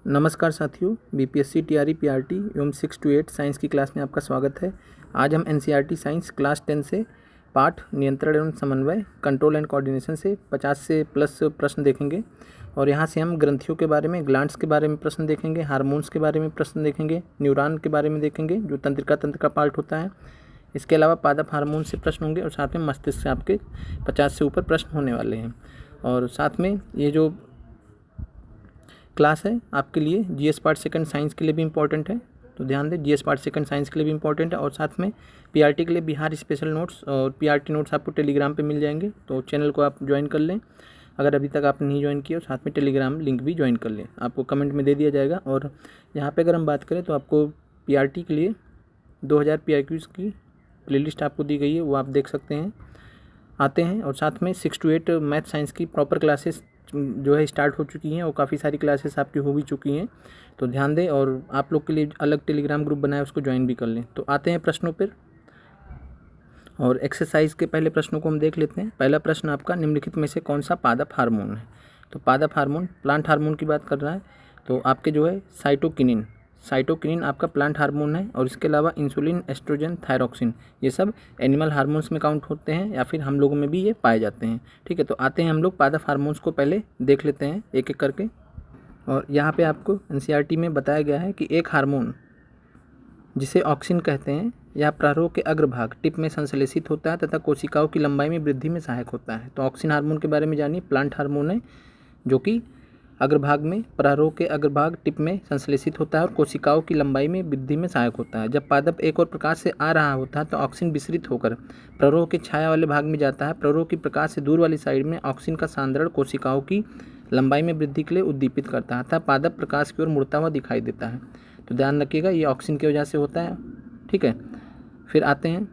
नमस्कार साथियों, BPSC TRE PRT एवं 6 to 8 साइंस की क्लास में आपका स्वागत है। आज हम एनसीईआरटी साइंस क्लास 10 से पाठ नियंत्रण एवं समन्वय कंट्रोल एंड कोऑर्डिनेशन से 50 से प्लस प्रश्न देखेंगे और यहाँ से हम ग्रंथियों के बारे में, ग्लैंड्स के बारे में प्रश्न देखेंगे, हार्मोन्स के बारे में प्रश्न देखेंगे, न्यूरॉन के बारे में देखेंगे जो तंत्र का पार्ट होता है। इसके अलावा पादप हार्मोन से प्रश्न होंगे और साथ में मस्तिष्क से आपके 50 से ऊपर प्रश्न होने वाले हैं। और साथ में ये जो क्लास है आपके लिए जीएस पार्ट सेकंड साइंस के लिए भी इम्पोर्टेंट है, तो ध्यान दें, जीएस पार्ट सेकंड साइंस के लिए भी इम्पोर्टेंट है। और साथ में पीआरटी के लिए बिहार स्पेशल नोट्स और पीआरटी नोट्स आपको टेलीग्राम पे मिल जाएंगे, तो चैनल को आप ज्वाइन कर लें अगर अभी तक आपने नहीं ज्वाइन किया। और साथ में टेलीग्राम लिंक भी ज्वाइन कर लें, आपको कमेंट में दे दिया जाएगा। और यहाँ पर अगर हम बात करें तो आपको पीआरटी के लिए 2000 PIQs की प्लेलिस्ट आपको दी गई है, वो आप देख सकते हैं, आते हैं। और साथ में 6 to 8 मैथ साइंस की प्रॉपर क्लासेस जो है स्टार्ट हो चुकी हैं और काफ़ी सारी क्लासेस आपकी हो भी चुकी हैं, तो ध्यान दें। और आप लोग के लिए अलग टेलीग्राम ग्रुप बनाए, उसको ज्वाइन भी कर लें। तो आते हैं प्रश्नों पर और एक्सरसाइज के पहले प्रश्नों को हम देख लेते हैं। पहला प्रश्न आपका, निम्नलिखित में से कौन सा पादप हार्मोन है? तो पादप हार्मोन प्लांट हार्मोन की बात कर रहा है, तो आपके जो है साइटोकिनिन आपका प्लांट हार्मोन है। और इसके अलावा इंसुलिन, एस्ट्रोजन, थायरॉक्सिन, ये सब एनिमल हार्मोन्स में काउंट होते हैं या फिर हम लोगों में भी ये पाए जाते हैं। ठीक है, तो आते हैं हम लोग पादप हार्मोन्स को पहले देख लेते हैं एक एक करके। और यहाँ पे आपको एनसीईआरटी में बताया गया है कि एक हार्मोन जिसे ऑक्सिन कहते हैं यह प्रारोह के अग्रभाग टिप में संश्लेषित होता है तथा कोशिकाओं की लंबाई में वृद्धि में सहायक होता है। तो ऑक्सिन हार्मोन के बारे में जानिए, प्लांट हार्मोन है जो कि अग्रभाग में, प्रारोह के अग्रभाग टिप में संश्लेषित होता है और कोशिकाओं की लंबाई में वृद्धि में सहायक होता है। जब पादप एक और प्रकाश से आ रहा होता है तो ऑक्सिन विसरित होकर प्रारोह के छाया वाले भाग में जाता है। प्रारोह की प्रकाश से दूर वाली साइड में ऑक्सिन का सांद्रण कोशिकाओं की लंबाई में वृद्धि के लिए उद्दीपित करता है अतः पादप प्रकाश की ओर मुड़ता हुआ दिखाई देता है। तो ध्यान रखिएगा, ये ऑक्सिन की वजह से होता है। ठीक है, फिर आते हैं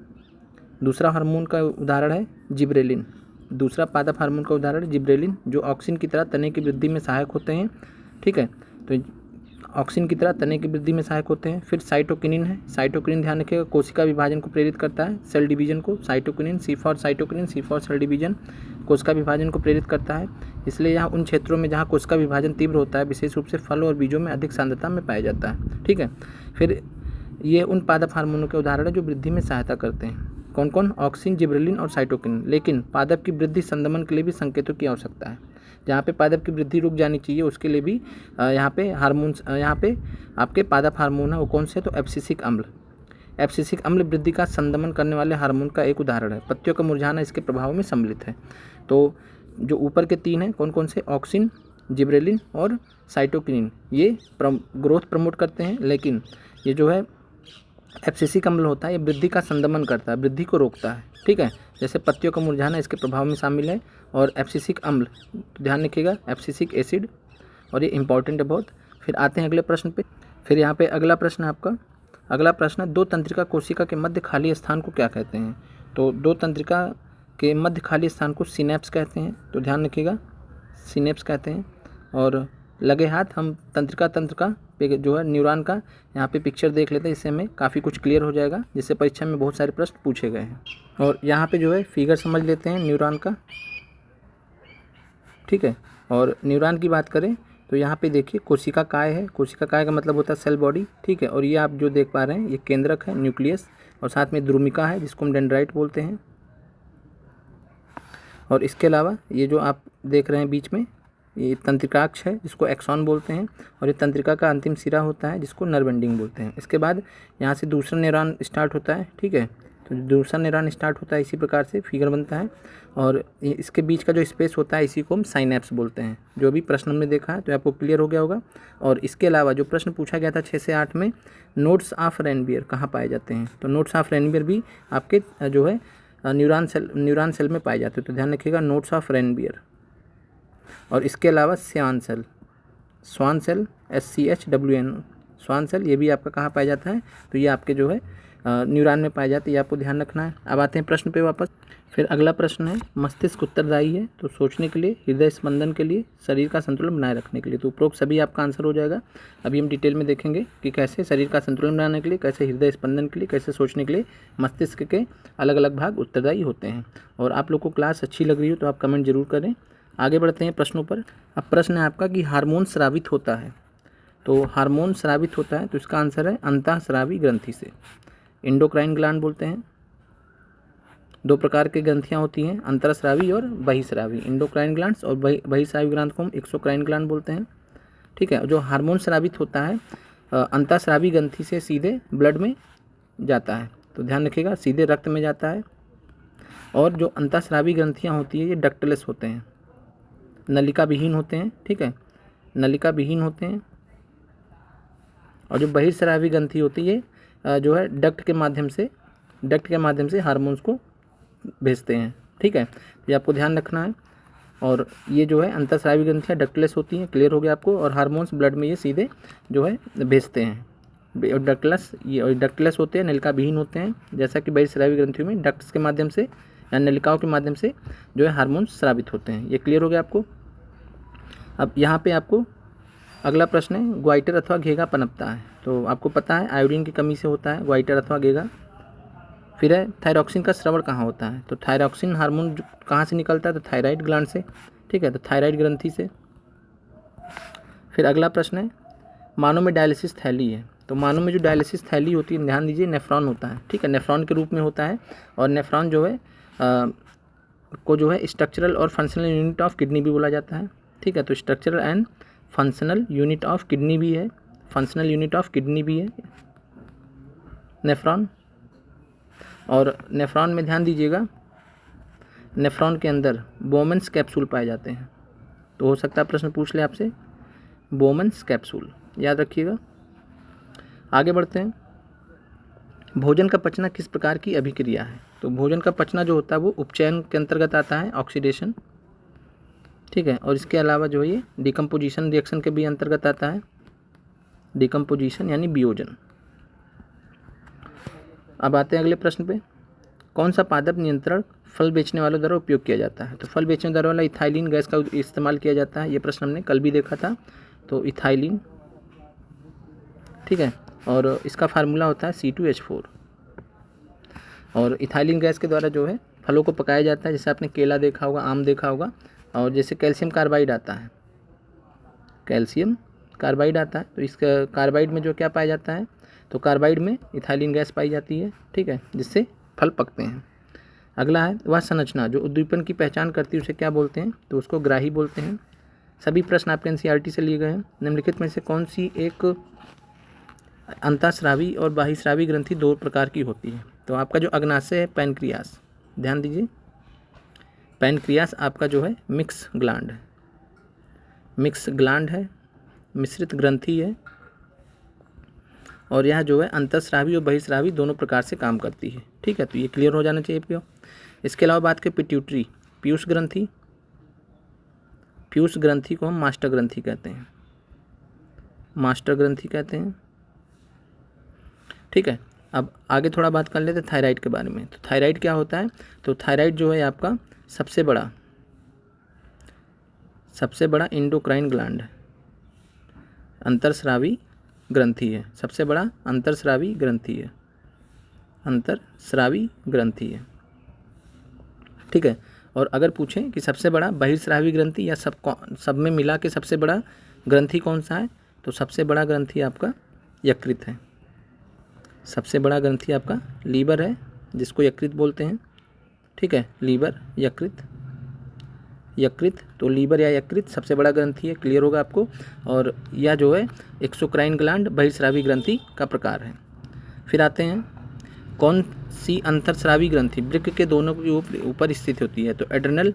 दूसरा हार्मोन का उदाहरण है जिब्रेलिन। दूसरा पादप हार्मोन का उदाहरण जिब्रेलिन, जो ऑक्सिन की तरह तने की वृद्धि में सहायक होते हैं। ठीक है, तो ऑक्सिन की तरह तने की वृद्धि में सहायक होते हैं। फिर साइटोकिनिन है, साइटोकिनिन ध्यान रखिएगा, कोशिका विभाजन को प्रेरित करता है, सेल डिवीजन को। Cytokinin, C for cytokinin, C for cell division, कोशिका विभाजन को प्रेरित करता है। इसलिए यहाँ उन क्षेत्रों में जहाँ कोशिका विभाजन तीव्र होता है, विशेष रूप से फल और बीजों में अधिक सांद्रता में पाया जाता है। ठीक है, फिर ये उन पादप हार्मोनों के उदाहरण है जो वृद्धि में सहायता करते हैं। कौन कौन? ऑक्सिन, जिब्रेलिन और साइटोकिनिन। लेकिन पादप की वृद्धि संदमन के लिए भी संकेतों की आवश्यकता है। जहाँ पे पादप की वृद्धि रुक जानी चाहिए उसके लिए भी यहाँ पे हार्मोन्स, यहाँ पे आपके पादप हार्मोन है, वो कौन से? तो एब्सिसिक अम्ल। एब्सिसिक अम्ल वृद्धि का संदमन करने वाले हार्मोन का एक उदाहरण है। पत्तियों का मुरझाना इसके प्रभाव में सम्मिलित है। तो जो ऊपर के तीन हैं कौन कौन से? ऑक्सिन, जिब्रेलिन और साइटोकिनिन, ये ग्रोथ प्रमोट करते हैं। लेकिन ये जो है एब्सिसिक अम्ल होता है, ये वृद्धि का संदमन करता है, वृद्धि को रोकता है। ठीक है, जैसे पत्तियों का मुरझाना इसके प्रभाव में शामिल है। और एब्सिसिक अम्ल, तो ध्यान रखिएगा, एब्सिसिक एसिड, और ये इंपॉर्टेंट है बहुत। फिर आते हैं अगले प्रश्न पे। फिर यहाँ पे अगला प्रश्न है आपका, अगला प्रश्न है, दो तंत्रिका कोशिका के मध्य खाली स्थान को क्या कहते हैं? तो दो तंत्रिका के मध्य खाली स्थान को सिनेप्स कहते हैं, तो ध्यान रखिएगा, सिनेप्स कहते हैं। और लगे हाथ हम तंत्रिका तंत्र का जो है न्यूरॉन का यहाँ पे पिक्चर देख लेते हैं, इससे हमें काफ़ी कुछ क्लियर हो जाएगा, जिससे परीक्षा में बहुत सारे प्रश्न पूछे गए हैं। और यहाँ पे जो है फिगर समझ लेते हैं न्यूरॉन का। ठीक है, और न्यूरॉन की बात करें तो यहाँ पे देखिए कोशिका काय है, कोशिका काय का मतलब होता है सेल बॉडी। ठीक है, और ये आप जो देख पा रहे हैं ये केंद्रक है, न्यूक्लियस, और साथ में द्रुमिका है जिसको हम डेंड्राइट बोलते हैं। और इसके अलावा ये जो आप देख रहे हैं बीच में, ये तंत्रिकाक्ष है जिसको एक्सॉन बोलते हैं, और ये तंत्रिका का अंतिम सिरा होता है जिसको नर्व एंडिंग बोलते हैं। इसके बाद यहाँ से दूसरा न्यूरॉन स्टार्ट होता है। ठीक है, तो दूसरा न्यूरॉन स्टार्ट होता है, इसी प्रकार से फिगर बनता है। और इसके बीच का जो स्पेस होता है इसी को हम साइनेप्स बोलते हैं। जो भी प्रश्न हमने देखा है तो आपको क्लियर हो गया होगा। और इसके अलावा जो प्रश्न पूछा गया था 6 से 8 में, नोड्स ऑफ रेनबियर कहाँ पाए जाते हैं? तो नोड्स ऑफ रेनबियर भी आपके जो है न्यूरॉन सेल में पाए जाते हैं, तो ध्यान रखिएगा, नोड्स ऑफ रेनबियर। और इसके अलावा Schwann cell, SCHWN, Schwann cell, ये भी आपका कहाँ पाया जाता है? तो ये आपके जो है न्यूरॉन में पाए जाते हैं, ये आपको ध्यान रखना है। अब आते हैं प्रश्न पे वापस। फिर अगला प्रश्न है, मस्तिष्क उत्तरदायी है तो सोचने के लिए, हृदय स्पंदन के लिए, शरीर का संतुलन बनाए रखने के लिए। तो उपरोक्त सभी आपका आंसर हो जाएगा। अभी हम डिटेल में देखेंगे कि कैसे शरीर का संतुलन बनाने के लिए, कैसे हृदय स्पंदन के लिए, कैसे सोचने के लिए मस्तिष्क के अलग अलग भाग उत्तरदायी होते हैं। और आप लोग को क्लास अच्छी लग रही हो तो आप कमेंट जरूर करें। आगे बढ़ते हैं प्रश्नों पर। अब प्रश्न है आपका कि हार्मोन स्रावित होता है तो हार्मोन स्रावित होता है तो इसका आंसर है अंतःस्रावी ग्रंथि से। एंडोक्राइन ग्लैंड बोलते हैं। दो प्रकार की ग्रंथियाँ होती हैं, अंतःस्रावी और बहिस्रावी। एंडोक्राइन ग्लैंड्स और बहिस्रावी ग्रंथ को हम एक्सोक्राइन ग्लैंड बोलते हैं। ठीक है, जो हार्मोन स्रावित होता है अंतःस्रावी ग्रंथि से सीधे ब्लड में जाता है, तो ध्यान रखिएगा सीधे रक्त में जाता है। और जो अंतःस्रावी ग्रंथियाँ होती है ये डक्टलेस होते हैं, नलिका विहीन होते हैं। ठीक है, नलिका विहीन होते हैं। और जो बहिस्रावी ग्रंथि होती है जो है डक्ट के माध्यम से हार्मोन्स को भेजते हैं। ठीक है, ये आपको ध्यान रखना है। और ये जो है अंतःस्रावी ग्रंथियाँ डक्टलेस होती हैं, क्लियर हो गया आपको। और हार्मोन्स ब्लड में ये सीधे जो है भेजते हैं। डक्टलेस होते हैं, नलिका विहीन होते हैं, जैसा कि बहिस्रावी ग्रंथियों में डक्ट्स के माध्यम से या नलिकाओं के माध्यम से जो है हार्मोन्स स्रावित होते हैं। ये क्लियर हो गया आपको। अब यहाँ पे आपको अगला प्रश्न है, ग्वाइटर अथवा घेगा पनपता है। तो आपको पता है आयोडीन की कमी से होता है ग्वाइटर अथवा घेगा। फिर है थायरॉक्सिन का स्रवण कहाँ होता है। तो थायरॉक्सिन हार्मोन कहाँ से निकलता है, तो थायराइड ग्लैंड से। ठीक है, तो थायराइड ग्रंथि से। फिर अगला प्रश्न है, मानव में डायलिसिस थैली है। तो मानव में जो डायलिसिस थैली होती है, ध्यान दीजिए, नेफ्रॉन होता है। ठीक है, नेफ्रॉन के रूप में होता है। और नेफ्रॉन जो है को जो है स्ट्रक्चरल और फंक्शनल यूनिट ऑफ किडनी भी बोला जाता है। ठीक है, तो structural and functional unit of kidney भी है, फंक्शनल यूनिट ऑफ किडनी भी है नेफ्रॉन। और नेफ्रॉन में ध्यान दीजिएगा, नेफ्रॉन के अंदर बोमन्स कैप्सूल पाए जाते हैं। तो हो सकता है प्रश्न पूछ ले आपसे, बोमन्स कैप्सूल याद रखिएगा। आगे बढ़ते हैं, भोजन का पचना किस प्रकार की अभिक्रिया है। तो भोजन का पचना जो होता है वो उपचयन के अंतर्गत आता है, ऑक्सीडेशन। ठीक है, और इसके अलावा जो है ये डिकम्पोजिशन रिएक्शन के भी अंतर्गत आता है, डिकम्पोजिशन यानी वियोजन। अब आते हैं अगले प्रश्न पे, कौन सा पादप नियंत्रण फल बेचने वालों द्वारा उपयोग किया जाता है। तो फल बेचने द्वारा वाला इथाइलिन गैस का इस्तेमाल किया जाता है। ये प्रश्न हमने कल भी देखा था। तो इथाइलिन, ठीक है, और इसका फार्मूला होता है C2H4। और इथाइलिन गैस के द्वारा जो है फलों को पकाया जाता है, जैसे आपने केला देखा होगा, आम देखा होगा। और जैसे कैल्शियम कार्बाइड आता है, कैल्शियम कार्बाइड आता है, तो इस कार्बाइड में जो क्या पाया जाता है, तो कार्बाइड में इथाइलिन गैस पाई जाती है। ठीक है, जिससे फल पकते हैं। अगला है, वह संरचना जो उद्दीपन की पहचान करती है उसे क्या बोलते हैं। तो उसको ग्राही बोलते हैं। सभी प्रश्न आपके NCERT से लिए गए हैं। निम्नलिखित में से कौन सी एक अंतःस्रावी और बहिस्रावी ग्रंथि दो प्रकार की होती है। तो आपका जो अग्नाशय है पैनक्रियास, ध्यान दीजिए, पैनक्रियास आपका जो है मिक्स ग्लैंड है, मिश्रित ग्रंथि है। और यह जो है अंतःस्रावी और बहिस्रावी दोनों प्रकार से काम करती है। ठीक है, तो ये क्लियर हो जाना चाहिए आपको। इसके अलावा बात करें पिट्यूटरी, पीयूष ग्रंथि को हम मास्टर ग्रंथि कहते हैं। ठीक है, अब आगे थोड़ा बात कर लेते हैं थायराइड के बारे में। तो थायराइड क्या होता है, तो थायराइड जो है आपका सबसे बड़ा एंडोक्राइन ग्लैंड है, अंतःस्रावी ग्रंथि है, सबसे बड़ा अंतःस्रावी ग्रंथि है। ठीक है, और अगर पूछें कि सबसे बड़ा बहिस्रावी ग्रंथि या सब में मिला के सबसे बड़ा ग्रंथि कौन सा है, तो सबसे बड़ा ग्रंथि आपका यकृत है। सबसे बड़ा ग्रंथि आपका लीवर है, जिसको यकृत बोलते हैं। ठीक है, लीवर, यकृत, तो लीवर या यकृत सबसे बड़ा ग्रंथि है, क्लियर होगा आपको। और यह जो है एक्सोक्राइन ग्लैंड बहिस्रावी ग्रंथि का प्रकार है। फिर आते हैं, कौन सी अंतःस्रावी ग्रंथि वृक्क के दोनों के ऊपर स्थित होती है। तो एड्रेनल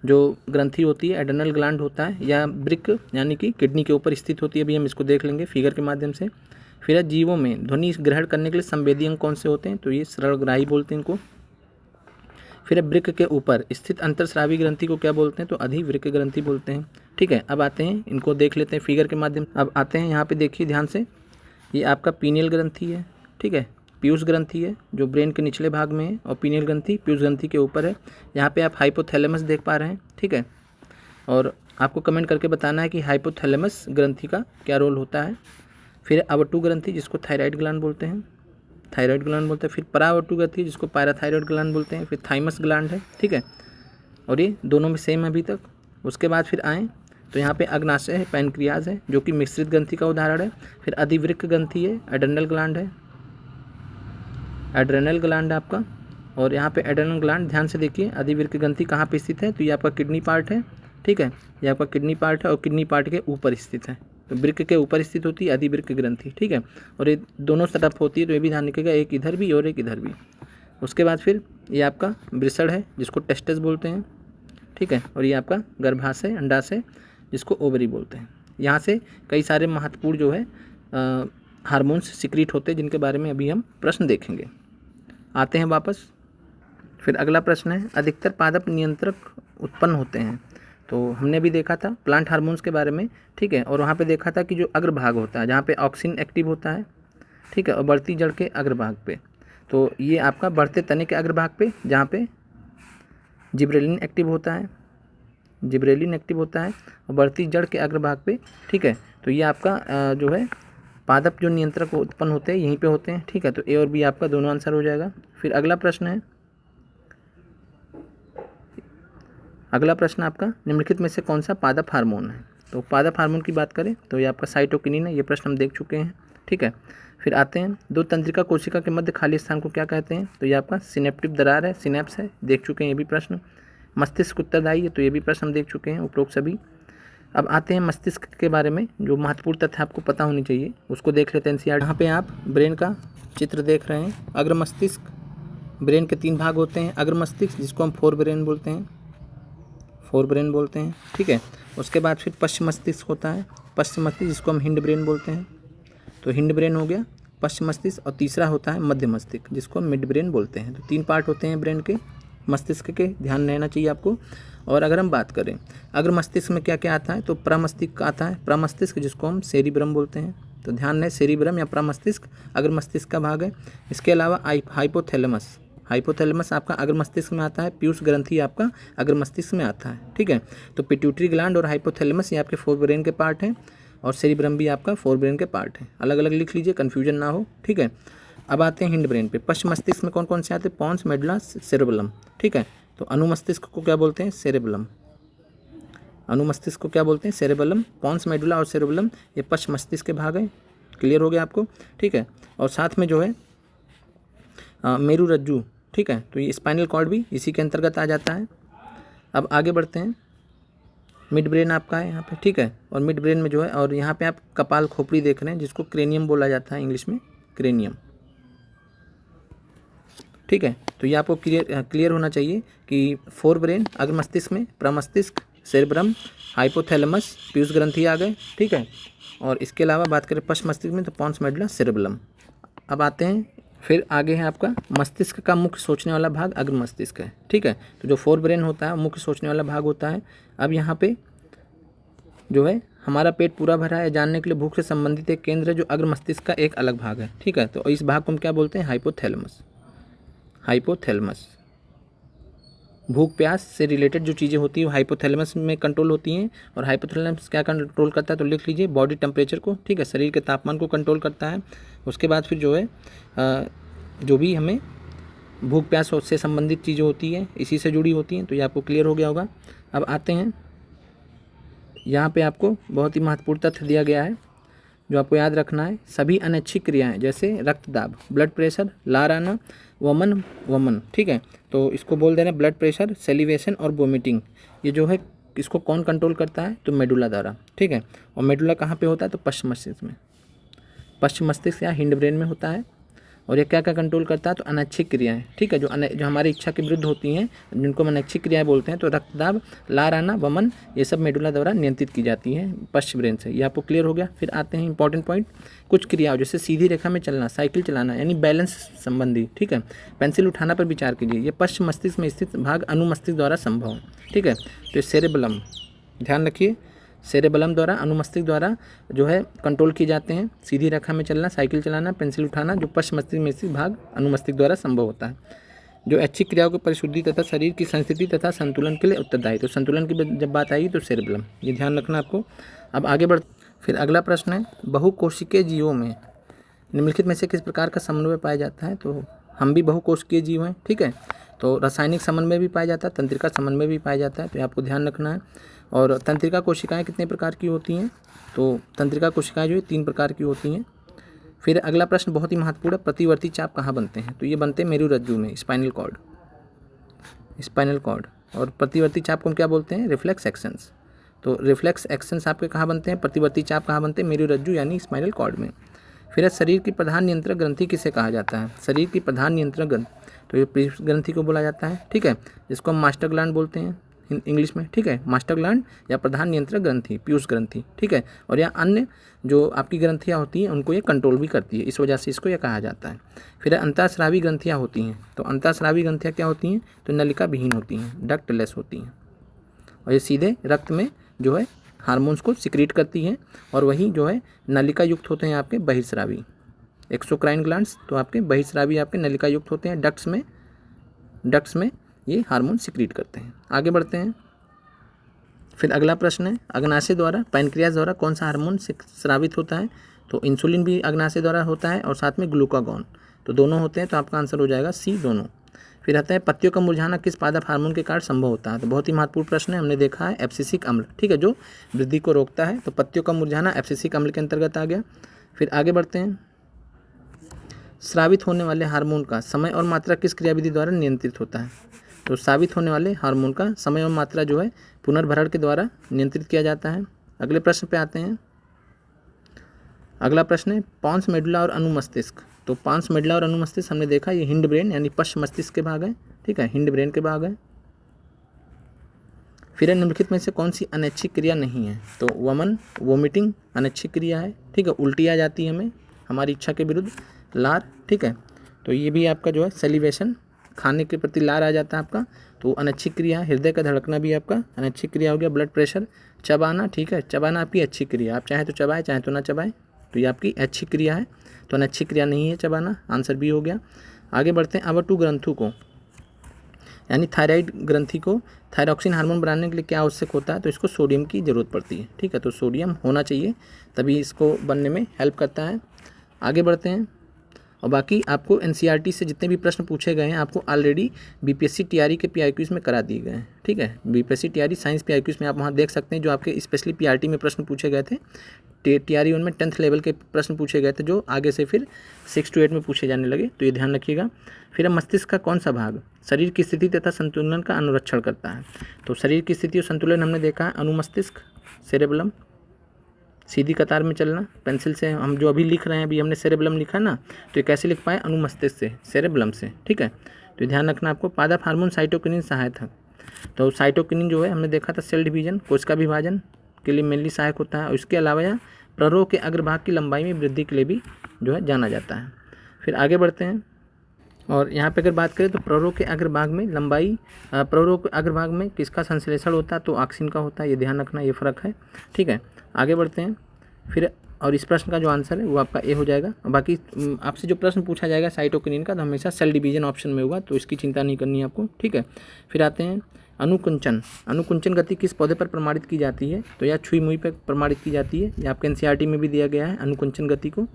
जो ग्रंथि होती है, एड्रेनल ग्लैंड होता है, या वृक्क यानी कि किडनी के ऊपर स्थित होती है। अभी हम इसको देख लेंगे फिगर के माध्यम से। फिर जीवों में ध्वनि ग्रहण करने के लिए संवेदी अंग कौन से होते हैं, तो ये सरलग्राही बोलते हैं इनको। फिर वृक्क के ऊपर स्थित अंतःस्रावी ग्रंथि को क्या बोलते हैं, तो अधिवृक्क ग्रंथि बोलते हैं। ठीक है, अब आते हैं, इनको देख लेते हैं फिगर के माध्यम। अब आते हैं यहाँ पे, देखिए ध्यान से, ये आपका पीनियल ग्रंथि है। ठीक है, पीयूष ग्रंथि है जो ब्रेन के निचले भाग में है, और पीनियल ग्रंथि पीयूष ग्रंथि के ऊपर है। यहाँ पे आप हाइपोथैलेमस देख पा रहे हैं। ठीक है, और आपको कमेंट करके बताना है कि हाइपोथैलेमस ग्रंथि का क्या रोल होता है। फिर अवटु ग्रंथि, जिसको थायराइड ग्लैंड बोलते हैं, फिर परावटु ग्रंथि, जिसको पैराथायरॉइड ग्लैंड बोलते हैं। फिर थाइमस ग्लैंड है। ठीक है, और ये दोनों में सेम है अभी तक। उसके बाद फिर आए तो यहाँ पे अग्नाशय है, पैनक्रियाज है जो कि मिश्रित ग्रंथि का उदाहरण है। फिर अधिवृक्क ग्रंथि है, एड्रेनल ग्लैंड है, एड्रेनल ग्लैंड आपका। और यहाँ पे एड्रेनल ग्लैंड ध्यान से देखिए, अधिवृक्क ग्रंथि कहाँ पे स्थित है, तो ये आपका किडनी पार्ट है, ठीक है, ये आपका किडनी पार्ट है और किडनी पार्ट के ऊपर स्थित है। तो वृक्क के ऊपर स्थित होती है अधिवृक्क ग्रंथि, ठीक है, और ये दोनों तरफ होती है, तो ये भी ध्यान रखिएगा, एक इधर भी और एक इधर भी। उसके बाद फिर ये आपका वृषण है जिसको टेस्टिस बोलते हैं, ठीक है, और ये आपका गर्भाशय, अंडाशय जिसको ओवरी बोलते हैं। यहाँ से कई सारे महत्वपूर्ण जो है हार्मोन्स सिक्रीट होते हैं जिनके बारे में अभी हम प्रश्न देखेंगे। आते हैं वापस, फिर अगला प्रश्न है, अधिकतर पादप नियंत्रक उत्पन्न होते हैं। तो हमने भी देखा था प्लांट हार्मोन्स के बारे में, ठीक है, और वहाँ पे देखा था कि जो अग्रभाग होता है जहाँ पे ऑक्सिन एक्टिव होता है, ठीक है, और बढ़ती जड़ के अग्रभाग पे, तो ये आपका बढ़ते तने के अग्रभाग पे जहाँ पे जिब्रेलिन एक्टिव होता है, जिब्रेलिन एक्टिव होता है, और बढ़ती जड़ के अग्रभाग पे, ठीक है, तो ये आपका जो है पादप जो नियंत्रक उत्पन्न होते हैं यहीं पे होते हैं, ठीक है, तो ए और बी आपका दोनों आंसर हो जाएगा। फिर अगला प्रश्न है, अगला प्रश्न आपका निम्नलिखित में से कौन सा पादप हार्मोन है। तो पादप हार्मोन की बात करें तो ये आपका साइटोकिनिन है, ये प्रश्न हम देख चुके हैं, ठीक है। फिर आते हैं, दो तंत्रिका कोशिका के मध्य खाली स्थान को क्या कहते हैं, तो ये आपका सिनेप्टिक दरार है, सिनेप्स है, देख चुके हैं ये भी प्रश्न। मस्तिष्क उत्तरदायी है, तो ये भी प्रश्न हम देख चुके हैं उपरोक्त सभी। अब आते हैं मस्तिष्क के बारे में, जो महत्वपूर्ण तथ्य आपको पता होनी चाहिए उसको देख लेते हैं एनसीईआरटी। यहाँ पे आप ब्रेन का चित्र देख रहे हैं। अग्र मस्तिष्क, ब्रेन के 3 भाग होते हैं। अग्र मस्तिष्क जिसको हम फोर ब्रेन बोलते हैं, फोर ब्रेन बोलते हैं, ठीक है। उसके बाद फिर पश्चिम मस्तिष्क होता है, पश्चिम मस्तिष्क जिसको हम हिंड ब्रेन बोलते हैं, तो हिंड ब्रेन हो गया पश्चिम मस्तिष्क। और तीसरा होता है मध्य मस्तिष्क जिसको हम मिड ब्रेन बोलते हैं। तो 3 पार्ट होते हैं ब्रेन के, मस्तिष्क के, ध्यान रहना चाहिए आपको। और अगर हम बात करें अग्र मस्तिष्क में क्या क्या आता है, तो प्रमस्तिष्क आता है, प्रमस्तिष्क जिसको हम सेरिब्रम बोलते हैं, तो ध्यान रहे सेरिब्रम या प्रमस्तिष्क अग्र मस्तिष्क का भाग है। इसके अलावा हाइपोथैलेमस, हाइपोथैलेमस आपका अग्र मस्तिष्क में आता है। पीयूष ग्रंथि आपका अग्र मस्तिष्क में आता है, ठीक है। तो पिट्यूटरी ग्लैंड और हाइपोथैलेमस ये आपके फोर ब्रेन के पार्ट हैं, और सेरिब्रम भी आपका फोर ब्रेन के पार्ट है। अलग अलग लिख लीजिए, कन्फ्यूजन ना हो, ठीक है। अब आते हैं हिंड ब्रेन पे। पश्चिम मस्तिष्क में कौन कौन से आते हैं, पॉन्स, मेडुला, सेरेबेलम, ठीक है। तो अनुमस्तिष्क को क्या बोलते हैं, सेरेबेलम, अनुमस्तिष्क को क्या बोलते हैं, सेरेबेलम। पॉन्स, मेडुला और सेरेबेलम ये पश्चिम मस्तिष्क के भाग है, क्लियर हो गया आपको, ठीक है। और साथ में जो है मेरु रज्जु, ठीक है, तो ये स्पाइनल कॉर्ड भी इसी के अंतर्गत आ जाता है। अब आगे बढ़ते हैं, मिड ब्रेन आपका है यहाँ पे, ठीक है, और मिड ब्रेन में जो है, और यहाँ पे आप कपाल खोपड़ी देख रहे हैं जिसको क्रेनियम बोला जाता है इंग्लिश में, क्रेनियम, ठीक है। तो ये आपको क्लियर होना चाहिए कि फोर ब्रेन अग्र मस्तिष्क में प्रमस्तिष्क, सेरेब्रम, हाइपोथैलेमस, पीयूष ग्रंथि आ गए, ठीक है। और इसके अलावा बात करें पश्चिम मस्तिष्क में तो पॉन्स, मेडुला, सेरेबेलम। अब आते हैं फिर आगे है आपका मस्तिष्क का मुख्य सोचने वाला भाग अग्र मस्तिष्क है, ठीक है। तो जो फोर ब्रेन होता है मुख्य सोचने वाला भाग होता है। अब यहाँ पे जो है हमारा पेट पूरा भरा है जानने के लिए भूख से संबंधित एक केंद्र है जो अग्र मस्तिष्क का एक अलग भाग है, ठीक है। तो इस भाग को हम क्या बोलते हैं, हाइपोथैलेमस, हाइपोथैलेमस। भूख प्यास से रिलेटेड जो चीज़ें होती है वो हाइपोथैलेमस में कंट्रोल होती हैं। और हाइपोथैलेमस क्या कंट्रोल करता है, तो लिख लीजिए बॉडी टेम्परेचर को, ठीक है, शरीर के तापमान को कंट्रोल करता है। उसके बाद फिर जो है जो भी हमें भूख प्यास से संबंधित चीज़ें होती हैं इसी से जुड़ी होती हैं, तो ये आपको क्लियर हो गया होगा। अब आते हैं, यहाँ पे आपको बहुत ही महत्वपूर्ण तथ्य दिया गया है जो आपको याद रखना है। सभी अनैच्छिक क्रियाएं जैसे रक्तदाब, ब्लड प्रेशर, लार आना, वमन, ठीक है, तो इसको बोल दे रहे हैं ब्लड प्रेशर, सेलिवेशन और वोमिटिंग, ये जो है इसको कौन कंट्रोल करता है, तो मेडुला द्वारा, ठीक है। और मेडुला कहाँ पे होता है, तो पश्चिम मस्तिष्क में, पश्चिम मस्तिष्क या हिंड ब्रेन में होता है। और ये क्या क्या कंट्रोल करता है, तो अनैच्छिक क्रियाएं, ठीक है, जो हमारी इच्छा के विरुद्ध होती हैं जिनको हम अनैच्छिक क्रियाएं बोलते हैं। तो रक्तदाब, लार आना, वमन, ये सब मेडुला द्वारा नियंत्रित की जाती हैं पश्चिम ब्रेन से। ये आपको क्लियर हो गया। फिर आते हैं इंपॉर्टेंट पॉइंट, कुछ क्रियाओं जैसे सीधी रेखा में चलना, साइकिल चलाना, यानी बैलेंस संबंधी, ठीक है, पेंसिल उठाना पर विचार कीजिए, ये पश्चिम मस्तिष्क में स्थित भाग अनुमस्तिष्क द्वारा संभव है, ठीक है। तो सेरेबेलम, ध्यान रखिए, सेरेबेलम द्वारा, अनुमस्तिष्क द्वारा जो है कंट्रोल किए जाते हैं। सीधी रेखा में चलना, साइकिल चलाना, पेंसिल उठाना, जो पश्चिम मस्तिष्क में स्थित भाग अनुमस्तिष्क द्वारा संभव होता है। जो ऐच्छिक क्रियाओं की परिशुद्धि तथा शरीर की संस्थिति तथा संतुलन के लिए उत्तरदायी, तो संतुलन की जब बात आएगी तो सेरेबेलम, ये ध्यान रखना आपको। अब आगे बढ़, फिर अगला प्रश्न है, बहुकोशिकीय जीवों में निम्नलिखित में से किस प्रकार का समन्वय पाया जाता है। तो हम भी बहुकोशिकीय जीव हैं, ठीक है। तो रासायनिक समन्वय में भी पाया जाता है, तंत्रिका समन्वय में भी पाया जाता है, तो आपको ध्यान रखना है। और तंत्रिका कोशिकाएं कितने प्रकार की होती हैं, तो तंत्रिका कोशिकाएं जो है 3 प्रकार की होती हैं। फिर अगला प्रश्न बहुत ही महत्वपूर्ण है, प्रतिवर्ती चाप कहाँ बनते हैं, तो ये बनते हैं मेरुरज्जु में, स्पाइनल कॉर्ड। और प्रतिवर्ती चाप को हम क्या बोलते हैं, रिफ्लेक्स एक्शंस। तो रिफ्लेक्स एक्शंस आपके कहाँ बनते हैं, प्रतिवर्ती चाप कहाँ बनते हैं, मेरुरज्जु यानी स्पाइनल कॉर्ड में। फिर शरीर की प्रधान नियंत्रक ग्रंथि किसे कहा जाता है, शरीर की प्रधान नियंत्रक ग्रंथि, तो ये पीयूष ग्रंथि को बोला जाता है, ठीक है, जिसको हम मास्टर ग्लैंड बोलते हैं इंग्लिश में, ठीक है, मास्टर ग्लैंड या प्रधान नियंत्रक ग्रंथि, पीयूष ग्रंथि, ठीक है। और या अन्य जो आपकी ग्रंथियाँ होती हैं उनको ये कंट्रोल भी करती है, इस वजह से इसको ये कहा जाता है। फिर अंतःस्रावी ग्रंथियाँ होती हैं, तो अंतःस्रावी ग्रंथियाँ क्या होती हैं, तो नलिका विहीन होती हैं, डक्टलेस होती हैं, और ये सीधे रक्त में जो है हार्मोन्स को सिक्रीट करती हैं, और वही जो है नलिका युक्त होते हैं आपके बहिर्स्रावी, एक्सोक्राइन ग्लैंड्स, तो आपके बहिर्स्रावी आपके नलिका युक्त होते हैं, डक्ट्स में ये हार्मोन सिक्रीट करते हैं। आगे बढ़ते हैं। फिर अगला प्रश्न है, अग्नाशय द्वारा, पैनक्रियाज द्वारा कौन सा हार्मोन स्रावित होता है, तो इंसुलिन भी अग्नाशय द्वारा होता है और साथ में ग्लूकागॉन, तो दोनों होते हैं, तो आपका आंसर हो जाएगा सी, दोनों। फिर आता है पत्तियों का मुरझाना किस पादप हार्मोन के कारण संभव होता है, तो बहुत ही महत्वपूर्ण प्रश्न है, हमने देखा है एब्सिसिक अम्ल, ठीक है, जो वृद्धि को रोकता है, तो पत्तियों का मुरझाना एब्सिसिक अम्ल के अंतर्गत आ गया। फिर आगे बढ़ते हैं, स्रावित होने वाले हार्मोन का समय और मात्रा किस क्रियाविधि द्वारा नियंत्रित होता है, तो स्रावित होने वाले हार्मोन का समय और मात्रा जो है पुनर्भरण के द्वारा नियंत्रित किया जाता है। अगले प्रश्न पे आते हैं। अगला प्रश्न है पॉन्स मेडुला और अनुमस्तिष्क, तो पॉन्स मेडुला और अनुमस्तिष्क हमने देखा ये हिंड ब्रेन यानी पश्च मस्तिष्क के भाग है, ठीक है, हिंड ब्रेन के भाग है। फिर निम्नलिखित में से कौन सी अनैच्छिक क्रिया नहीं है, तो वोमिटिंग अनैच्छिक क्रिया है, ठीक है, उल्टी आ जाती है हमें हमारी इच्छा के विरुद्ध, लार, ठीक है, तो ये भी आपका जो है सेलिवेशन, खाने के प्रति लार आ जाता है आपका, तो अनैच्छिक क्रिया। हृदय का धड़कना भी आपका अनैच्छिक क्रिया हो गया। ब्लड प्रेशर, चबाना, ठीक है, चबाना आपकी अच्छी क्रिया, आप चाहे तो चबाए चाहे तो ना चबाए, तो ये आपकी अच्छी क्रिया है, तो अनैच्छिक क्रिया नहीं है चबाना, आंसर बी हो गया। आगे बढ़ते हैं, अवटु ग्रंथु को यानी थायराइड ग्रंथि को थायरॉक्सिन हार्मोन बनाने के लिए क्या आवश्यक होता है, तो इसको सोडियम की ज़रूरत पड़ती है, ठीक है, तो सोडियम होना चाहिए तभी इसको बनने में हेल्प करता है। आगे बढ़ते हैं, और बाकी आपको एनसीईआरटी से जितने भी प्रश्न पूछे गए हैं आपको ऑलरेडी बीपीएससी टीआरई के पीआईक्यूज में करा दिए गए हैं, ठीक है, बीपीएससी टीआरई साइंस पीआईक्यूज में आप वहाँ देख सकते हैं जो आपके स्पेशली पीआरटी में प्रश्न पूछे गए थे, टीआरई उनमें 10th लेवल के प्रश्न पूछे गए थे जो आगे से फिर 6 to 8 में पूछे जाने लगे, तो ये ध्यान रखिएगा। फिर मस्तिष्क का कौन सा भाग शरीर की स्थिति तथा संतुलन का अनुरक्षण करता है, तो शरीर की स्थिति और संतुलन हमने देखा है अनुमस्तिष्क, सेरेबलम, सीधी कतार में चलना, पेंसिल से हम जो अभी लिख रहे हैं, अभी हमने सेरेबलम लिखा ना, तो ये कैसे लिख पाए, अनुमस्तिष्क से, सेरेबलम से, ठीक है, तो ध्यान रखना आपको। पादप हार्मोन साइटोकिनिन सहायक है, तो साइटोकिनिन जो है हमने देखा था सेल डिवीजन, कोशिका विभाजन के लिए मेनली सहायक होता है, और इसके अलावा यह प्ररोह के अग्रभाग की लंबाई में वृद्धि के लिए भी जो है जाना जाता है। फिर आगे बढ़ते हैं, और यहाँ पे अगर बात करें तो प्ररोह के अग्रभाग में लंबाई, प्ररोह के अग्रभाग में किसका संश्लेषण होता है, तो ऑक्सिन का होता है, ये ध्यान रखना, ये फ़र्क है, ठीक है। आगे बढ़ते हैं फिर, और इस प्रश्न का जो आंसर है वो आपका ए हो जाएगा। बाकी आपसे जो प्रश्न पूछा जाएगा साइटोकिनिन का, तो हमेशा सेल डिवीजन ऑप्शन में होगा, तो इसकी चिंता नहीं करनी है आपको, ठीक है। फिर आते हैं अनुकुंचन गति किस पौधे पर प्रमाणित की जाती है, तो यह छुई मुई पर प्रमाणित की जाती है, ये आपके एनसीईआरटी में भी दिया गया है अनुकुंचन गति को।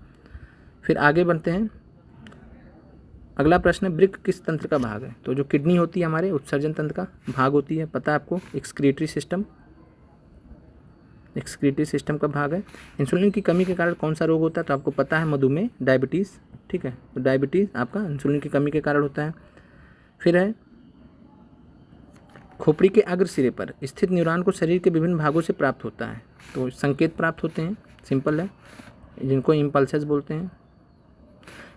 फिर आगे बढ़ते हैं, अगला प्रश्न है वृक्क किस तंत्र का भाग है, तो जो किडनी होती है हमारे उत्सर्जन तंत्र का भाग होती है, पता है आपको, एक्सक्रीटरी सिस्टम का भाग है। इंसुलिन की कमी के कारण कौन सा रोग होता है, तो आपको पता है मधुमेह, डायबिटीज़, ठीक है, तो डायबिटीज़ आपका इंसुलिन की कमी के कारण होता है। फिर है खोपड़ी के अग्र सिरे पर स्थित न्यूरॉन को शरीर के विभिन्न भागों से प्राप्त होता है, तो संकेत प्राप्त होते हैं, सिंपल है, जिनको इम्पल्सेस बोलते हैं।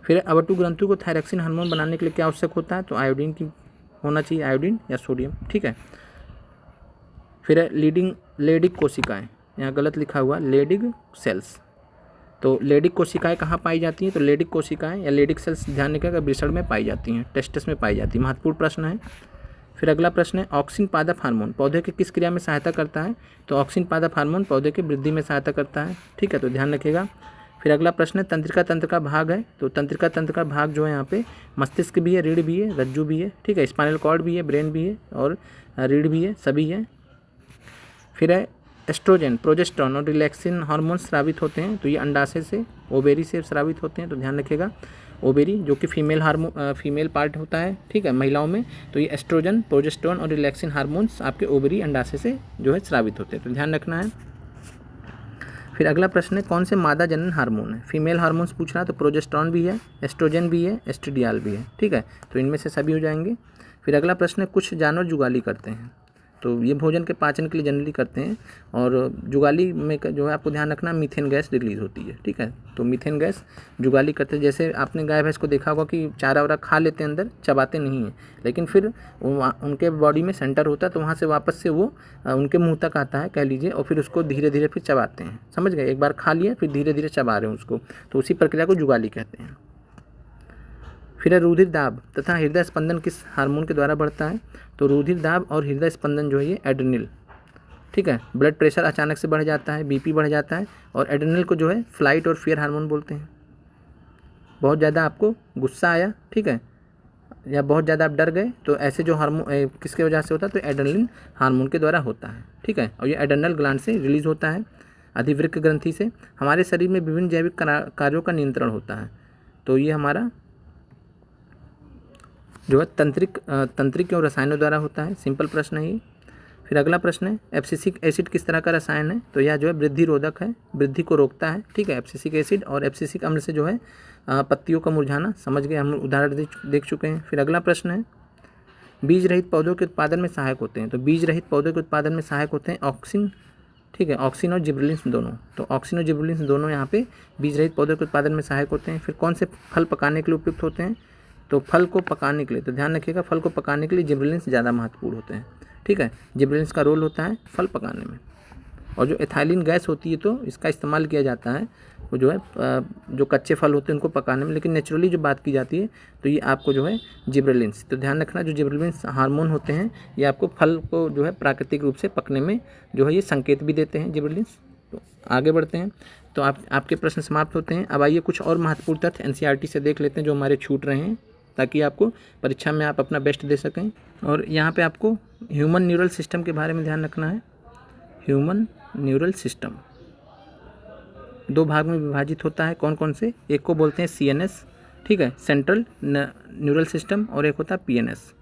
फिर अवटु ग्रंथु को थायरॉक्सिन हार्मोन बनाने के लिए क्या आवश्यक होता है, तो आयोडीन की होना चाहिए, आयोडीन या सोडियम, ठीक है। फिर है लेडिक कोशिकाएं, यहाँ गलत लिखा हुआ लेडिग सेल्स, तो लेडिक कोशिकाएं कहाँ पाई जाती हैं, तो लेडिक कोशिकाएं या लेडिक सेल्स ध्यान रखिएगा वृषण में पाई जाती हैं, टेस्टिस में पाई जाती है, महत्वपूर्ण प्रश्न है। फिर अगला प्रश्न है ऑक्सिन पादप हार्मोन पौधे के किस क्रिया में सहायता करता है, तो ऑक्सिन पादप हार्मोन पौधे की वृद्धि में सहायता करता है, ठीक है, तो ध्यान रखिएगा। फिर अगला प्रश्न है तंत्रिका तंत्र का भाग है, तो तंत्रिका तंत्र का भाग जो है यहाँ पे मस्तिष्क भी है, रीढ़ भी है, रज्जु भी है, ठीक है, स्पाइनल कॉर्ड भी है, ब्रेन भी है और रीढ़ भी है, सभी है। फिर है एस्ट्रोजन, प्रोजेस्टेरोन और रिलैक्सिन हार्मोन स्रावित होते हैं, तो ये अंडाशय से, ओवेरी से स्रावित होते हैं, तो ध्यान रखिएगा। ओवेरी जो कि फीमेल पार्ट होता है, ठीक है, महिलाओं में। तो ये एस्ट्रोजन, प्रोजेस्टेरोन और रिलैक्सिन हार्मोन्स आपके ओवेरी अंडाशय से जो है स्रावित होते हैं, तो ध्यान रखना है। फिर अगला प्रश्न है कौन से मादा जनन हार्मोन है। फीमेल हार्मोन्स पूछ रहा है तो प्रोजेस्टेरोन भी है, एस्ट्रोजन भी है, एस्ट्रेडियाल भी है, ठीक है, तो इनमें से सभी हो जाएंगे। फिर अगला प्रश्न है कुछ जानवर जुगाली करते हैं, तो ये भोजन के पाचन के लिए जनरली करते हैं, और जुगाली में जो है आपको ध्यान रखना मीथेन गैस रिलीज होती है, ठीक है, तो मीथेन गैस जुगाली करते हैं। जैसे आपने गाय भैंस को देखा होगा कि चारा वारा खा लेते हैं, अंदर चबाते नहीं हैं, लेकिन फिर उनके बॉडी में सेंटर होता है, तो वहाँ से वापस से वो उनके मुंह तक आता है कह लीजिए, और फिर उसको धीरे धीरे फिर चबाते हैं, समझ गए, एक बार खा लिया फिर धीरे धीरे चबा रहे हैं उसको, तो उसी प्रक्रिया को जुगाली कहते हैं। फिर रुधिर दाब तथा हृदय स्पंदन किस हार्मोन के द्वारा बढ़ता है, तो रुधिर दाब और हृदय स्पंदन जो है ये एड्रेनल, ठीक है, ब्लड प्रेशर अचानक से बढ़ जाता है, बीपी बढ़ जाता है, और एड्रेनल को जो है फ्लाइट और फियर हार्मोन बोलते हैं। बहुत ज़्यादा आपको गुस्सा आया, ठीक है, या बहुत ज़्यादा आप डर गए, तो ऐसे जो हार्मोन किसके वजह से होता है, तो एड्रेनलिन हार्मोन के द्वारा होता है, ठीक है, और ये एड्रेनल ग्लैंड से रिलीज होता है, अधिवृक्क ग्रंथि से। हमारे शरीर में विभिन्न जैविक कार्यों का नियंत्रण होता है, तो ये हमारा जो है तंत्रिक और रसायनों द्वारा होता है, सिंपल प्रश्न है ये। फिर अगला प्रश्न है एब्सिसिक एसिड किस तरह का रसायन है, तो यह जो है वृद्धि रोधक है, वृद्धि को रोकता है, ठीक है, एब्सिसिक एसिड, और एब्सिसिक अम्ल से जो है पत्तियों का मुरझाना, समझ गए, हम उदाहरण देख चुके हैं। फिर अगला प्रश्न है बीज रहित पौधों के उत्पादन में सहायक होते हैं, तो बीज रहित पौधों के उत्पादन में सहायक होते हैं ऑक्सिन, ठीक है, ऑक्सिन और जिबरेलिन्स दोनों, तो ऑक्सिन और जिबरेलिन्स दोनों यहाँ पे बीज रहित पौधों के उत्पादन में सहायक होते हैं। फिर कौन से फल पकाने के लिए उपयुक्त होते हैं, तो फल को पकाने के लिए, तो ध्यान रखिएगा, फल को पकाने के लिए जिबरेलिन्स ज़्यादा महत्वपूर्ण होते हैं, ठीक है, जिबरेलिन्स का रोल होता है फल पकाने में। और जो एथाइलिन गैस होती है तो इसका इस्तेमाल किया जाता है वो जो है जो कच्चे फल होते हैं उनको पकाने में, लेकिन नेचुरली जो बात की जाती है तो ये आपको जो है जिबरेलिन्स, तो ध्यान रखना जो जिबरेलिन्स हार्मोन होते हैं ये आपको फल को जो है प्राकृतिक रूप से पकने में जो है ये संकेत भी देते हैं जिबरेलिन्स। तो आगे बढ़ते हैं, तो आपके प्रश्न समाप्त होते हैं। अब आइए कुछ और महत्वपूर्ण तथ्य एनसीईआरटी से देख लेते हैं जो हमारे छूट रहे हैं, ताकि आपको परीक्षा में आप अपना बेस्ट दे सकें। और यहाँ पे आपको ह्यूमन न्यूरल सिस्टम के बारे में ध्यान रखना है। ह्यूमन न्यूरल सिस्टम 2 भाग में विभाजित होता है, कौन कौन से, एक को बोलते हैं सीएनएस, ठीक है, सेंट्रल न्यूरल सिस्टम, और एक होता है पीएनएस,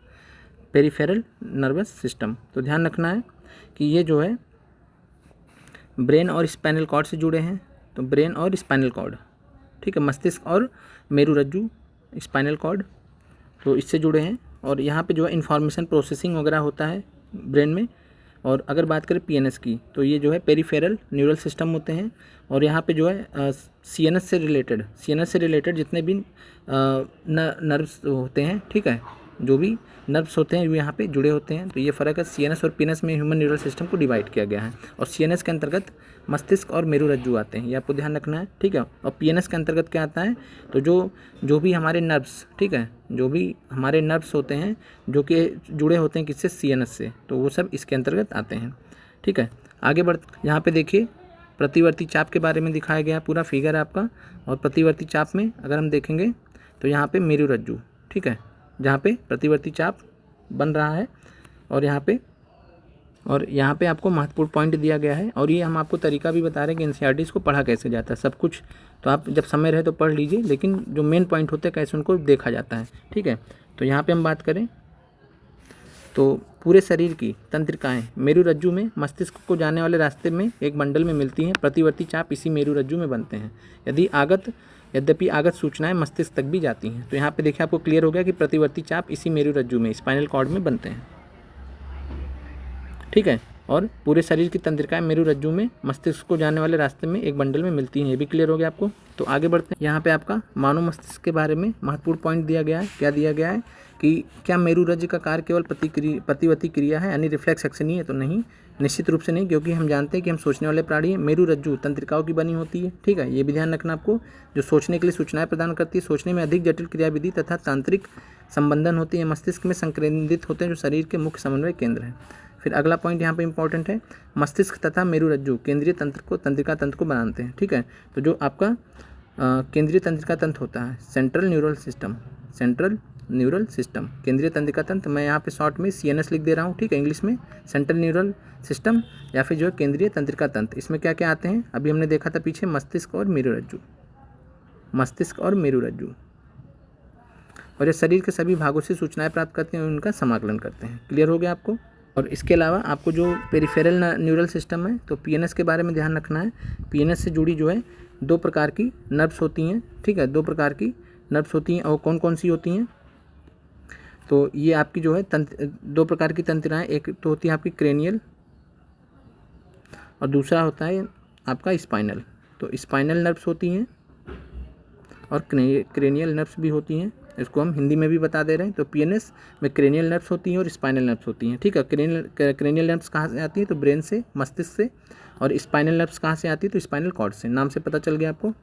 पेरिफेरल नर्वस सिस्टम। तो ध्यान रखना है कि ये जो है ब्रेन और स्पाइनल कॉर्ड से जुड़े हैं, तो ब्रेन और स्पाइनल कॉर्ड, ठीक है, मस्तिष्क और मेरुरज्जु, स्पाइनल कॉर्ड, तो इससे जुड़े हैं। और यहाँ पे जो है इन्फॉर्मेशन प्रोसेसिंग वगैरह होता है ब्रेन में। और अगर बात करें पीएनएस की तो ये जो है पेरिफेरल न्यूरल सिस्टम होते हैं, और यहाँ पे जो है सीएनएस से रिलेटेड जितने भी नर्व्स होते हैं, ठीक है, जो भी नर्व्स होते हैं वो यहाँ पे जुड़े होते हैं। तो ये फ़र्क है, सीएनएस और पीएनएस में ह्यूमन न्यूरल सिस्टम को डिवाइड किया गया है, और सीएनएस के अंतर्गत मस्तिष्क और मेरुरज्जु आते हैं, ये आपको ध्यान रखना है, ठीक है। और पीएनएस के अंतर्गत क्या आता है, तो जो भी हमारे नर्व्स, ठीक है, जो भी हमारे नर्व्स होते हैं जो कि जुड़े होते हैं किससे, सीएनएस से, तो वो सब इसके अंतर्गत आते हैं, ठीक है। आगे बढ़, यहाँ पे देखिए प्रतिवर्ती चाप के बारे में दिखाया गया पूरा फिगर आपका, और प्रतिवर्ती चाप में अगर हम देखेंगे तो यहाँ पे मेरुरज्जु, ठीक है, जहाँ पे प्रतिवर्ती चाप बन रहा है, और यहाँ पे आपको महत्वपूर्ण पॉइंट दिया गया है। और ये हम आपको तरीका भी बता रहे हैं कि एनसीईआरटी को पढ़ा कैसे जाता है, सब कुछ तो आप जब समय रहे तो पढ़ लीजिए, लेकिन जो मेन पॉइंट होते हैं कैसे उनको देखा जाता है, ठीक है। तो यहाँ पे हम बात करें तो पूरे शरीर की तंत्रिकाएं मेरुरज्जु में मस्तिष्क को जाने वाले रास्ते में एक बंडल में मिलती हैं, प्रतिवर्ती चाप इसी मेरुरज्जु में बनते हैं। यद्यपि आगत सूचनाएं मस्तिष्क तक भी जाती हैं। तो यहाँ पे देखिए आपको क्लियर हो गया कि प्रतिवर्ती चाप इसी मेरुरज्जु में स्पाइनल कॉर्ड में बनते हैं, ठीक है। और पूरे शरीर की तंत्रिकाएं मेरुरज्जु में मस्तिष्क को जाने वाले रास्ते में एक बंडल में मिलती हैं, ये भी क्लियर हो गया आपको। तो आगे बढ़ते हैं, यहाँ पे आपका मानव मस्तिष्क के बारे में महत्वपूर्ण पॉइंट दिया गया है। क्या दिया गया है कि क्या मेरुरज्जु का कार्य केवल प्रतिवर्ती क्रिया है, यानी रिफ्लेक्स एक्शन ही है, तो नहीं, निश्चित रूप से नहीं, क्योंकि हम जानते हैं कि हम सोचने वाले प्राणी हैं। मेरुरज्जु तंत्रिकाओं की बनी होती है, ठीक है, ये भी ध्यान रखना आपको, जो सोचने के लिए सूचनाएं प्रदान करती है, सोचने में अधिक जटिल क्रियाविधि तथा तांत्रिक संबंधन होती है, मस्तिष्क में संकेंद्रित होते हैं, जो शरीर के मुख्य समन्वय केंद्र हैं। फिर अगला पॉइंट यहाँ पे इंपॉर्टेंट है, मस्तिष्क तथा मेरुरज्जु केंद्रीय तंत्रिका तंत्र को बनाते हैं, ठीक है। तो जो आपका केंद्रीय तंत्रिका तंत्र होता है सेंट्रल न्यूरल सिस्टम, केंद्रीय तंत्रिका तंत्र, मैं यहाँ पे शॉर्ट में सीएनएस लिख दे रहा हूँ, ठीक है, इंग्लिश में सेंट्रल न्यूरल सिस्टम या फिर जो है केंद्रीय तंत्रिका तंत्र। इसमें क्या क्या आते हैं, अभी हमने देखा था पीछे, मस्तिष्क और मेरुरज्जु, और ये शरीर के सभी भागों से सूचनाएं प्राप्त करते हैं और उनका समाकलन करते हैं। क्लियर हो गया आपको। और इसके अलावा आपको जो पेरिफेरल न्यूरल सिस्टम है, तो पीएनएस के बारे में ध्यान रखना है। पीएनएस से जुड़ी जो है 2 प्रकार की नर्व्स होती हैं, ठीक है, 2 प्रकार की नर्व्स होती हैं। और कौन कौन सी होती हैं, तो ये आपकी जो है 2 प्रकार की तंत्रिकाएँ, एक तो होती है आपकी क्रेनियल और दूसरा होता है आपका स्पाइनल। तो स्पाइनल नर्व्स होती हैं और क्रेनियल नर्व्स भी होती हैं। इसको हम हिंदी में भी बता दे रहे हैं। तो पीएनएस में क्रेनियल नर्व्स होती हैं और स्पाइनल नर्व्स होती हैं, ठीक है। क्रेनियल नर्व्स कहाँ से आती हैं, तो ब्रेन से, मस्तिष्क से। और स्पाइनल नर्व्स कहाँ से आती है, तो स्पाइनल कॉर्ड से। नाम से पता चल गया आपको।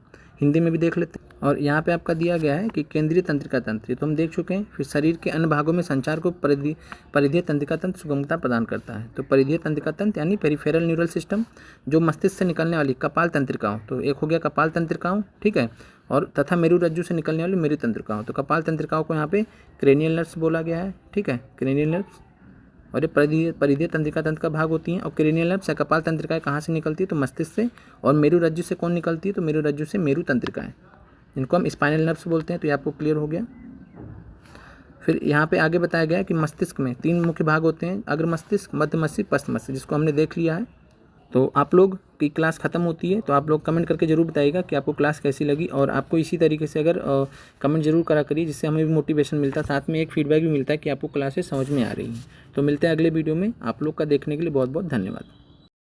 हिंदी में भी देख लेते हैं। और यहाँ पे आपका दिया गया है कि केंद्रीय तंत्रिका तंत्र, तो हम देख चुके हैं। फिर शरीर के अन्य भागों में संचार को परिधीय तंत्रिका तंत्र सुगमता प्रदान करता है। तो परिधीय तंत्रिका तंत्र यानी पेरिफेरल न्यूरल सिस्टम, जो मस्तिष्क से निकलने वाली कपाल तंत्रिकाओं, तो एक हो गया कपाल तंत्रिकाओं, ठीक है, और तथा मेरु रज्जु से निकलने वाली मेरु तंत्रिकाओं। तो कपाल तंत्रिकाओं को यहाँ पे क्रेनियल नर्व्स बोला गया है, ठीक है, क्रेनियल नर्व्स। और ये परिधीय तंत्रिका तंत्र का भाग होती हैं। और क्रेनियल नर्व्स या कपाल तंत्रिकाएं कहाँ से निकलती है, तो मस्तिष्क से। और मेरु रज्जु से कौन निकलती है, तो मेरु रज्जु से मेरु तंत्रिकाएं, इनको हम स्पाइनल नर्व्स बोलते हैं। तो ये आपको क्लियर हो गया। फिर यहाँ पे आगे बताया गया है कि मस्तिष्क में 3 मुख्य भाग होते हैं, अग्र मस्तिष्क, मध्य मस्तिष्क, पश्च मस्तिष्क, जिसको हमने देख लिया है। तो आप लोग की क्लास ख़त्म होती है, तो आप लोग कमेंट करके ज़रूर बताइएगा कि आपको क्लास कैसी लगी। और आपको इसी तरीके से अगर कमेंट ज़रूर करा करिए, जिससे हमें भी मोटिवेशन मिलता है, साथ में एक फीडबैक भी मिलता है कि आपको क्लासेस समझ में आ रही हैं। तो मिलते हैं अगले वीडियो में। आप लोग का देखने के लिए बहुत बहुत धन्यवाद।